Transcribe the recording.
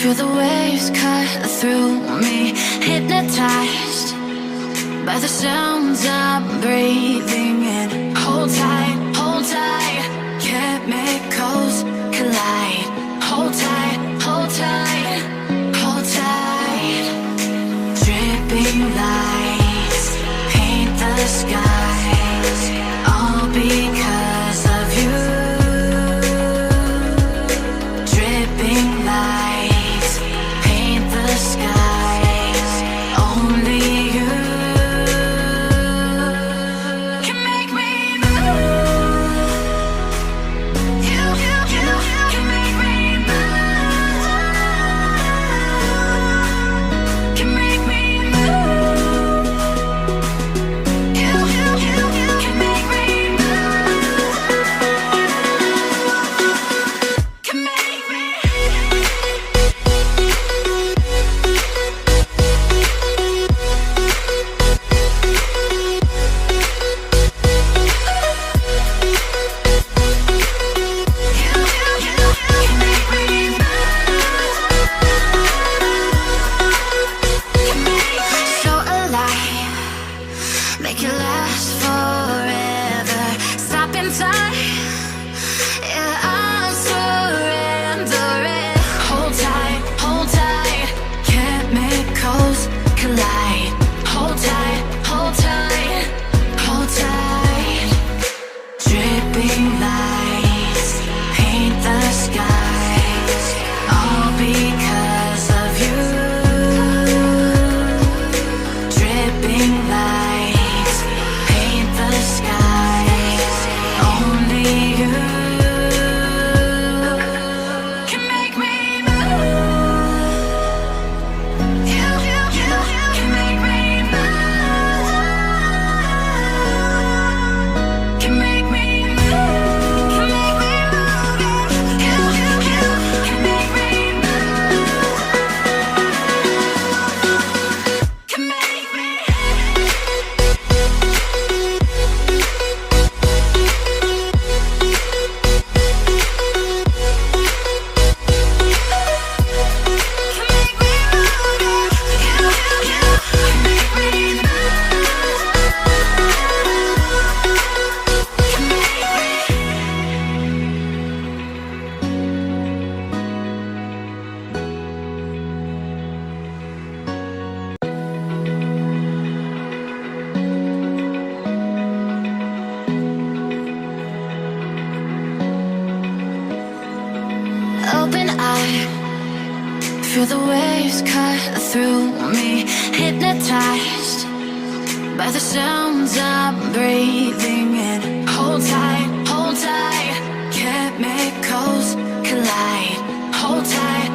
Feel the waves cut through me, hypnotized by the sounds I'm breathing in. Hold tight, chemicals collide. Hold tight, hold tight, hold tight. Dripping lights paint the skies, all because of you. Dripping lights paint the skies, only you can make me move. You can make me move. Can make me move. You can make me move. Can make me. So alive, make it last forever. Stop in time, yeah, I'm surrendering. Hold tight, chemicals collide. Hold tight, hold tight, hold tight. Dripping lights paint the skies, all because of you. Dripping lights paint the skies, only you can make me move. You can make me move. Can make me move. Can make me move. You can make me move. Can make me. Open eye, feel the waves cut through me, hypnotized by the sounds I'm breathing in. Hold tight, chemicals collide. Hold tight,